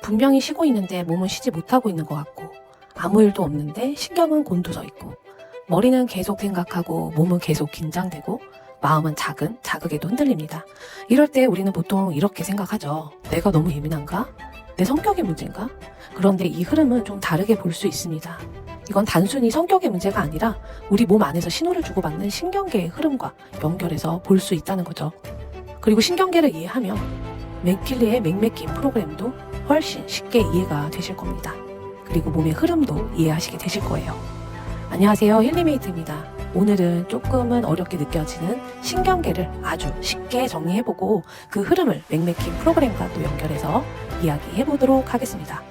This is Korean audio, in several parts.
분명히 쉬고 있는데 몸은 쉬지 못하고 있는 것 같고, 아무 일도 없는데 신경은 곤두서 있고, 머리는 계속 생각하고 몸은 계속 긴장되고, 마음은 작은 자극에도 흔들립니다. 이럴 때 우리는 보통 이렇게 생각하죠. 내가 너무 예민한가? 내 성격의 문제인가? 그런데 이 흐름은 좀 다르게 볼 수 있습니다. 이건 단순히 성격의 문제가 아니라 우리 몸 안에서 신호를 주고받는 신경계의 흐름과 연결해서 볼 수 있다는 거죠. 그리고 신경계를 이해하면 맥킬리의 맥맥긴 프로그램도 훨씬 쉽게 이해가 되실 겁니다. 그리고 몸의 흐름도 이해하시게 되실 거예요. 안녕하세요, 힐리메이트입니다. 오늘은 조금은 어렵게 느껴지는 신경계를 아주 쉽게 정리해보고 그 흐름을 맥맥긴 프로그램과 또 연결해서 이야기해보도록 하겠습니다.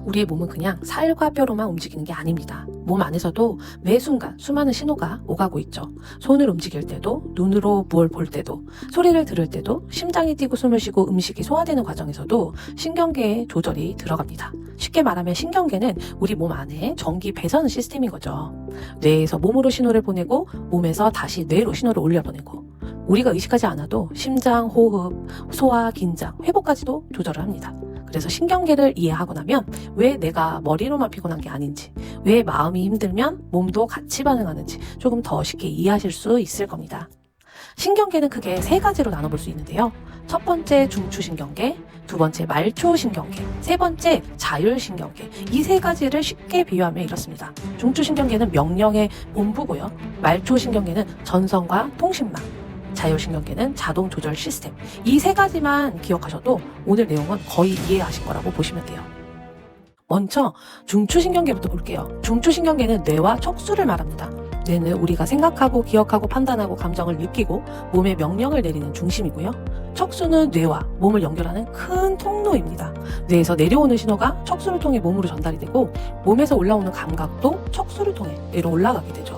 우리의 몸은 그냥 살과 뼈로만 움직이는 게 아닙니다. 몸 안에서도 매 순간 수많은 신호가 오가고 있죠. 손을 움직일 때도, 눈으로 무엇을 볼 때도, 소리를 들을 때도, 심장이 뛰고 숨을 쉬고 음식이 소화되는 과정에서도 신경계의 조절이 들어갑니다. 쉽게 말하면 신경계는 우리 몸 안에 전기 배선 시스템인 거죠. 뇌에서 몸으로 신호를 보내고 몸에서 다시 뇌로 신호를 올려보내고, 우리가 의식하지 않아도 심장, 호흡, 소화, 긴장, 회복까지도 조절을 합니다. 그래서 신경계를 이해하고 나면 왜 내가 머리로만 피곤한 게 아닌지, 왜 마음이 힘들면 몸도 같이 반응하는지 조금 더 쉽게 이해하실 수 있을 겁니다. 신경계는 크게 세 가지로 나눠볼 수 있는데요. 첫 번째 중추신경계, 두 번째 말초신경계, 세 번째 자율신경계. 이 세 가지를 쉽게 비유하면 이렇습니다. 중추신경계는 명령의 본부고요. 말초신경계는 전선과 통신망, 자율신경계는 자동 조절 시스템. 이 세 가지만 기억하셔도 오늘 내용은 거의 이해하신 거라고 보시면 돼요. 먼저 중추신경계부터 볼게요. 중추신경계는 뇌와 척수를 말합니다. 뇌는 우리가 생각하고 기억하고 판단하고 감정을 느끼고 몸에 명령을 내리는 중심이고요. 척수는 뇌와 몸을 연결하는 큰 통로입니다. 뇌에서 내려오는 신호가 척수를 통해 몸으로 전달이 되고, 몸에서 올라오는 감각도 척수를 통해 뇌로 올라가게 되죠.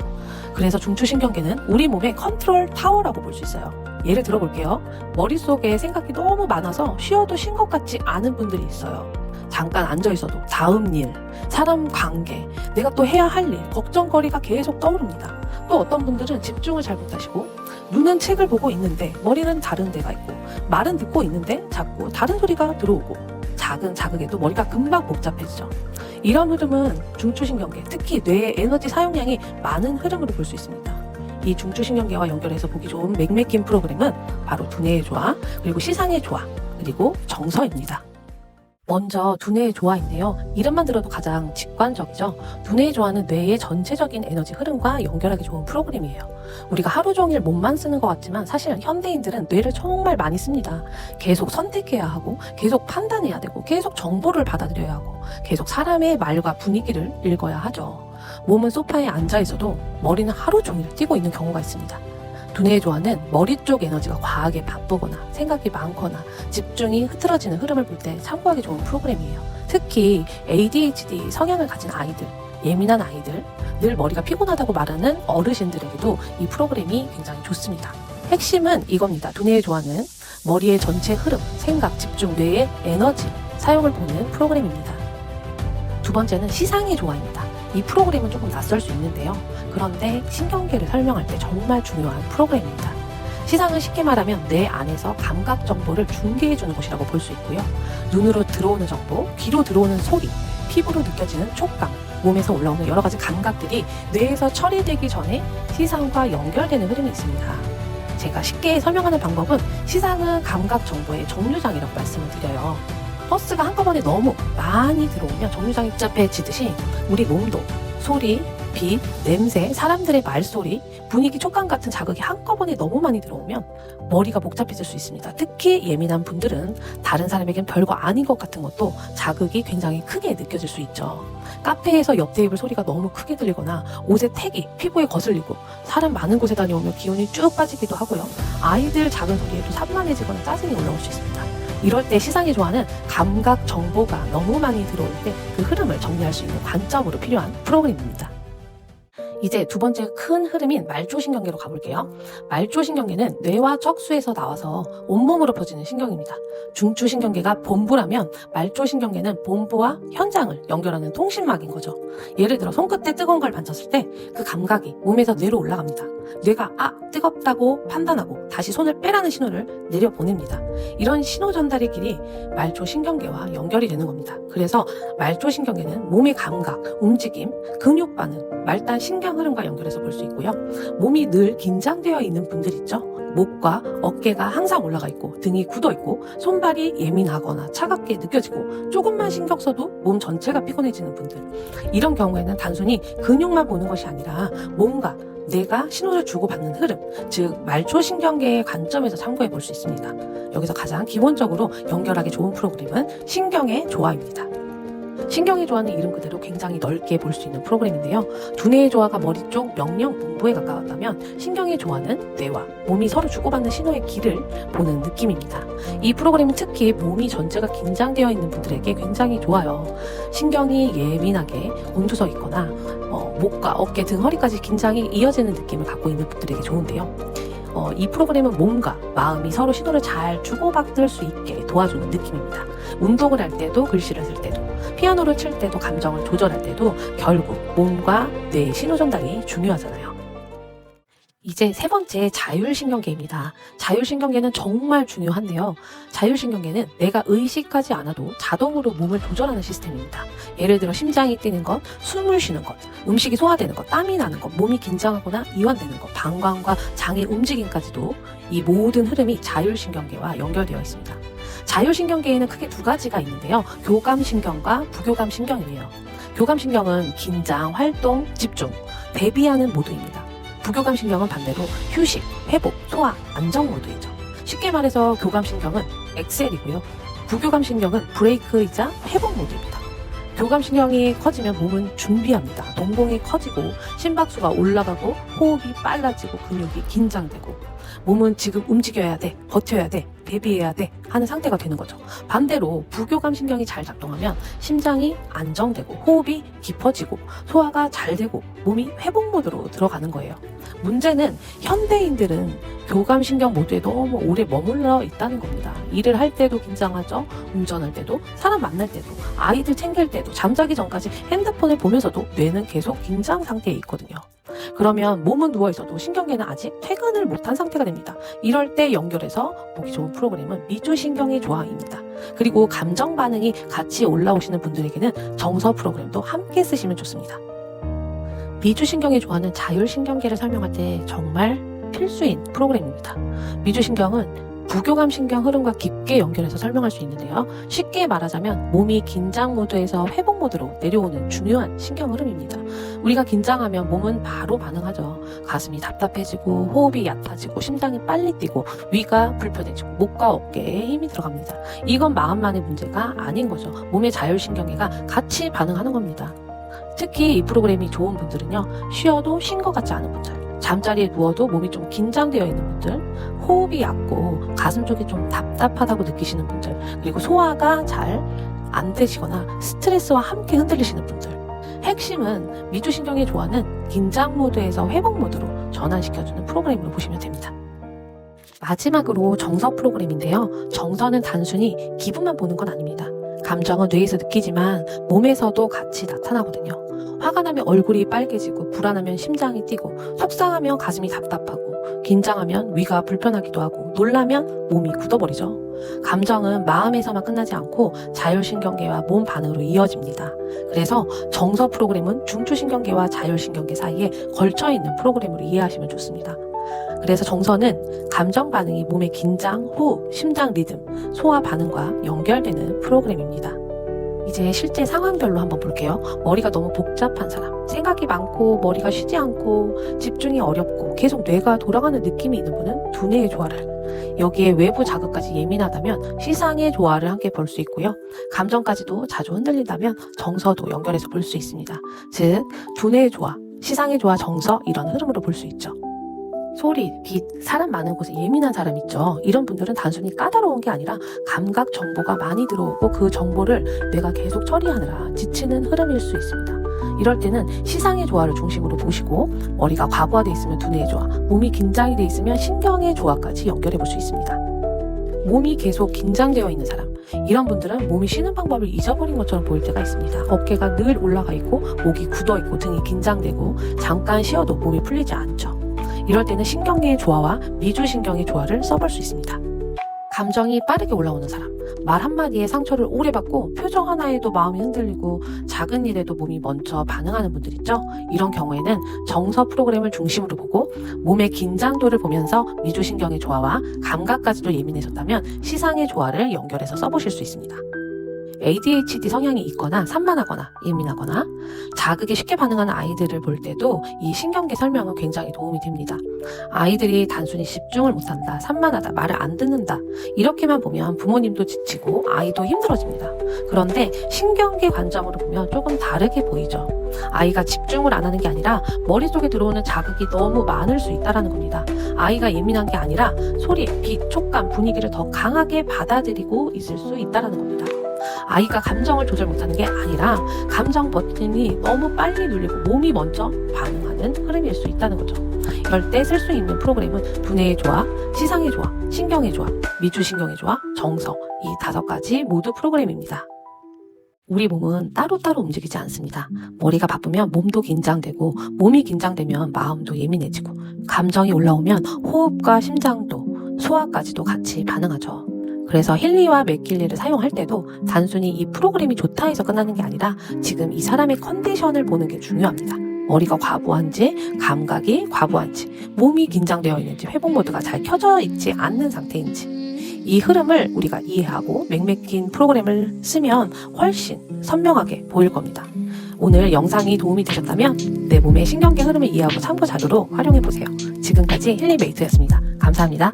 그래서 중추신경계는 우리 몸의 컨트롤 타워라고 볼 수 있어요. 예를 들어볼게요. 머릿속에 생각이 너무 많아서 쉬어도 쉰 것 같지 않은 분들이 있어요. 잠깐 앉아있어도 다음 일, 사람 관계, 내가 또 해야 할 일, 걱정거리가 계속 떠오릅니다. 또 어떤 분들은 집중을 잘 못하시고, 눈은 책을 보고 있는데 머리는 다른 데가 있고, 말은 듣고 있는데 자꾸 다른 소리가 들어오고, 작은 자극에도 머리가 금방 복잡해지죠. 이런 흐름은 중추신경계, 특히 뇌의 에너지 사용량이 많은 흐름으로 볼 수 있습니다. 이 중추신경계와 연결해서 보기 좋은 맥맥긴 프로그램은 바로 두뇌의 조화, 그리고 시상의 조화, 그리고 정서입니다. 먼저 두뇌의 조화인데요. 이름만 들어도 가장 직관적이죠. 두뇌의 조화는 뇌의 전체적인 에너지 흐름과 연결하기 좋은 프로그램이에요. 우리가 하루 종일 몸만 쓰는 것 같지만 사실 현대인들은 뇌를 정말 많이 씁니다. 계속 선택해야 하고, 계속 판단해야 되고, 계속 정보를 받아들여야 하고, 계속 사람의 말과 분위기를 읽어야 하죠. 몸은 소파에 앉아 있어도 머리는 하루 종일 뛰고 있는 경우가 있습니다. 두뇌의 조화는 머리 쪽 에너지가 과하게 바쁘거나 생각이 많거나 집중이 흐트러지는 흐름을 볼 때 참고하기 좋은 프로그램이에요. 특히 ADHD 성향을 가진 아이들, 예민한 아이들, 늘 머리가 피곤하다고 말하는 어르신들에게도 이 프로그램이 굉장히 좋습니다. 핵심은 이겁니다. 두뇌의 조화는 머리의 전체 흐름, 생각, 집중, 뇌의 에너지 사용을 보는 프로그램입니다. 두 번째는 시상의 조화입니다. 이 프로그램은 조금 낯설 수 있는데요. 그런데 신경계를 설명할 때 정말 중요한 프로그램입니다. 시상은 쉽게 말하면 뇌 안에서 감각 정보를 중계해주는 곳이라고 볼 수 있고요. 눈으로 들어오는 정보, 귀로 들어오는 소리, 피부로 느껴지는 촉감, 몸에서 올라오는 여러 가지 감각들이 뇌에서 처리되기 전에 시상과 연결되는 흐름이 있습니다. 제가 쉽게 설명하는 방법은 시상은 감각 정보의 정류장이라고 말씀을 드려요. 버스가 한꺼번에 너무 많이 들어오면 정류장이 복잡해지듯이 우리 몸도 소리, 빛, 냄새, 사람들의 말소리, 분위기, 촉감 같은 자극이 한꺼번에 너무 많이 들어오면 머리가 복잡해질 수 있습니다. 특히 예민한 분들은 다른 사람에겐 별거 아닌 것 같은 것도 자극이 굉장히 크게 느껴질 수 있죠. 카페에서 옆 테이블 소리가 너무 크게 들리거나 옷의 택이 피부에 거슬리고, 사람 많은 곳에 다녀오면 기운이 쭉 빠지기도 하고요. 아이들 작은 소리에도 산만해지거나 짜증이 올라올 수 있습니다. 이럴 때 시상의 조화는 감각 정보가 너무 많이 들어올 때 그 흐름을 정리할 수 있는 관점으로 필요한 프로그램입니다. 이제 두 번째 큰 흐름인 말초신경계로 가볼게요. 말초신경계는 뇌와 척수에서 나와서 온몸으로 퍼지는 신경입니다. 중추신경계가 본부라면 말초신경계는 본부와 현장을 연결하는 통신막인 거죠. 예를 들어 손끝에 뜨거운 걸 만졌을 때 그 감각이 몸에서 뇌로 올라갑니다. 뇌가 뜨겁다고 판단하고 다시 손을 빼라는 신호를 내려보냅니다. 이런 신호 전달의 길이 말초신경계와 연결이 되는 겁니다. 그래서 말초신경계는 몸의 감각, 움직임, 근육 반응, 말단 신경 흐름과 연결해서 볼 수 있고요. 몸이 늘 긴장되어 있는 분들 있죠? 목과 어깨가 항상 올라가 있고 등이 굳어 있고 손발이 예민하거나 차갑게 느껴지고 조금만 신경 써도 몸 전체가 피곤해지는 분들, 이런 경우에는 단순히 근육만 보는 것이 아니라 뭔가 뇌가 신호를 주고받는 흐름, 즉 말초신경계의 관점에서 참고해 볼 수 있습니다. 여기서 가장 기본적으로 연결하기 좋은 프로그램은 신경의 조화입니다. 신경의 조화는 이름 그대로 굉장히 넓게 볼 수 있는 프로그램인데요. 두뇌의 조화가 머리 쪽 명령 분부에 가까웠다면 신경의 조화는 뇌와 몸이 서로 주고받는 신호의 길을 보는 느낌입니다. 이 프로그램은 특히 몸이 전체가 긴장되어 있는 분들에게 굉장히 좋아요. 신경이 예민하게 곤두서 있거나 목과 어깨 등 허리까지 긴장이 이어지는 느낌을 갖고 있는 분들에게 좋은데요. 이 프로그램은 몸과 마음이 서로 신호를 잘 주고받을 수 있게 도와주는 느낌입니다. 운동을 할 때도, 글씨를 쓸 때도, 피아노를 칠 때도, 감정을 조절할 때도 결국 몸과 뇌의 신호 전달이 중요하잖아요. 이제 세 번째 자율신경계입니다. 자율신경계는 정말 중요한데요. 자율신경계는 내가 의식하지 않아도 자동으로 몸을 조절하는 시스템입니다. 예를 들어 심장이 뛰는 것, 숨을 쉬는 것, 음식이 소화되는 것, 땀이 나는 것, 몸이 긴장하거나 이완되는 것, 방광과 장의 움직임까지도 이 모든 흐름이 자율신경계와 연결되어 있습니다. 자율신경계에는 크게 두 가지가 있는데요. 교감신경과 부교감신경이에요. 교감신경은 긴장, 활동, 집중, 대비하는 모드입니다. 부교감신경은 반대로 휴식, 회복, 소화, 안정 모드이죠. 쉽게 말해서 교감신경은 엑셀이고요. 부교감신경은 브레이크이자 회복 모드입니다. 교감신경이 커지면 몸은 준비합니다. 동공이 커지고 심박수가 올라가고 호흡이 빨라지고 근육이 긴장되고 몸은 지금 움직여야 돼, 버텨야 돼, 대비해야 돼 하는 상태가 되는 거죠. 반대로 부교감신경이 잘 작동하면 심장이 안정되고 호흡이 깊어지고 소화가 잘 되고 몸이 회복 모드로 들어가는 거예요. 문제는 현대인들은 교감신경 모드에 너무 오래 머물러 있다는 겁니다. 일을 할 때도 긴장하죠. 운전할 때도, 사람 만날 때도, 아이들 챙길 때도, 잠자기 전까지 핸드폰을 보면서도 뇌는 계속 긴장 상태에 있거든요. 그러면 몸은 누워있어도 신경계는 아직 퇴근을 못한 상태가 됩니다. 이럴 때 연결해서 보기 좋은 프로그램은 미주신경의 조화입니다. 그리고 감정 반응이 같이 올라오시는 분들에게는 정서 프로그램도 함께 쓰시면 좋습니다. 미주신경의 조화는 자율신경계를 설명할 때 정말 필수인 프로그램입니다. 미주신경은 부교감신경 흐름과 깊게 연결해서 설명할 수 있는데요. 쉽게 말하자면 몸이 긴장 모드에서 회복 모드로 내려오는 중요한 신경 흐름입니다. 우리가 긴장하면 몸은 바로 반응하죠. 가슴이 답답해지고 호흡이 얕아지고 심장이 빨리 뛰고 위가 불편해지고 목과 어깨에 힘이 들어갑니다. 이건 마음만의 문제가 아닌 거죠. 몸의 자율신경계가 같이 반응하는 겁니다. 특히 이 프로그램이 좋은 분들은요. 쉬어도 쉰 것 같지 않은 분들, 잠자리에 누워도 몸이 좀 긴장되어 있는 분들, 호흡이 얕고 가슴 쪽이 좀 답답하다고 느끼시는 분들, 그리고 소화가 잘 안 되시거나 스트레스와 함께 흔들리시는 분들. 핵심은 미주신경의 조화는 긴장 모드에서 회복 모드로 전환시켜주는 프로그램으로 보시면 됩니다. 마지막으로 정서 프로그램인데요. 정서는 단순히 기분만 보는 건 아닙니다. 감정은 뇌에서 느끼지만 몸에서도 같이 나타나거든요. 화가 나면 얼굴이 빨개지고 불안하면 심장이 뛰고 속상하면 가슴이 답답하고 긴장하면 위가 불편하기도 하고 놀라면 몸이 굳어버리죠. 감정은 마음에서만 끝나지 않고 자율신경계와 몸 반응으로 이어집니다. 그래서 정서 프로그램은 중추신경계와 자율신경계 사이에 걸쳐있는 프로그램으로 이해하시면 좋습니다. 그래서 정서는 감정 반응이 몸의 긴장, 호흡, 심장 리듬, 소화 반응과 연결되는 프로그램입니다. 이제 실제 상황별로 한번 볼게요. 머리가 너무 복잡한 사람, 생각이 많고 머리가 쉬지 않고 집중이 어렵고 계속 뇌가 돌아가는 느낌이 있는 분은 두뇌의 조화를, 여기에 외부 자극까지 예민하다면 시상의 조화를 함께 볼 수 있고요. 감정까지도 자주 흔들린다면 정서도 연결해서 볼 수 있습니다. 즉 두뇌의 조화, 시상의 조화, 정서, 이런 흐름으로 볼 수 있죠. 소리, 빛, 사람 많은 곳에 예민한 사람 있죠. 이런 분들은 단순히 까다로운 게 아니라 감각 정보가 많이 들어오고 그 정보를 뇌가 계속 처리하느라 지치는 흐름일 수 있습니다. 이럴 때는 시상의 조화를 중심으로 보시고 머리가 과부하돼 있으면 두뇌의 조화, 몸이 긴장이 돼 있으면 신경의 조화까지 연결해 볼 수 있습니다. 몸이 계속 긴장되어 있는 사람, 이런 분들은 몸이 쉬는 방법을 잊어버린 것처럼 보일 때가 있습니다. 어깨가 늘 올라가 있고 목이 굳어 있고 등이 긴장되고 잠깐 쉬어도 몸이 풀리지 않죠. 이럴 때는 신경계의 조화와 미주신경의 조화를 써볼 수 있습니다. 감정이 빠르게 올라오는 사람, 말 한마디에 상처를 오래 받고 표정 하나에도 마음이 흔들리고 작은 일에도 몸이 먼저 반응하는 분들 있죠? 이런 경우에는 정서 프로그램을 중심으로 보고 몸의 긴장도를 보면서 미주신경의 조화와 감각까지도 예민해졌다면 시상의 조화를 연결해서 써보실 수 있습니다. ADHD 성향이 있거나 산만하거나 예민하거나 자극에 쉽게 반응하는 아이들을 볼 때도 이 신경계 설명은 굉장히 도움이 됩니다. 아이들이 단순히 집중을 못한다, 산만하다, 말을 안 듣는다 이렇게만 보면 부모님도 지치고 아이도 힘들어집니다. 그런데 신경계 관점으로 보면 조금 다르게 보이죠. 아이가 집중을 안 하는 게 아니라 머릿속에 들어오는 자극이 너무 많을 수 있다는 겁니다. 아이가 예민한 게 아니라 소리, 빛, 촉감, 분위기를 더 강하게 받아들이고 있을 수 있다는 겁니다. 아이가 감정을 조절 못하는 게 아니라 감정 버튼이 너무 빨리 눌리고 몸이 먼저 반응하는 흐름일 수 있다는 거죠. 이럴 때 쓸 수 있는 프로그램은 두뇌의 조화, 시상의 조화, 신경의 조화, 미주신경의 조화, 정서 이 5가지 모두 프로그램입니다. 우리 몸은 따로따로 움직이지 않습니다. 머리가 바쁘면 몸도 긴장되고 몸이 긴장되면 마음도 예민해지고 감정이 올라오면 호흡과 심장도 소화까지도 같이 반응하죠. 그래서 힐리와 맥길리를 사용할 때도 단순히 이 프로그램이 좋다 해서 끝나는 게 아니라 지금 이 사람의 컨디션을 보는 게 중요합니다. 머리가 과부한지, 감각이 과부한지, 몸이 긴장되어 있는지, 회복 모드가 잘 켜져 있지 않는 상태인지 이 흐름을 우리가 이해하고 맥맥힌 프로그램을 쓰면 훨씬 선명하게 보일 겁니다. 오늘 영상이 도움이 되셨다면 내 몸의 신경계 흐름을 이해하고 참고 자료로 활용해보세요. 지금까지 힐리메이트였습니다. 감사합니다.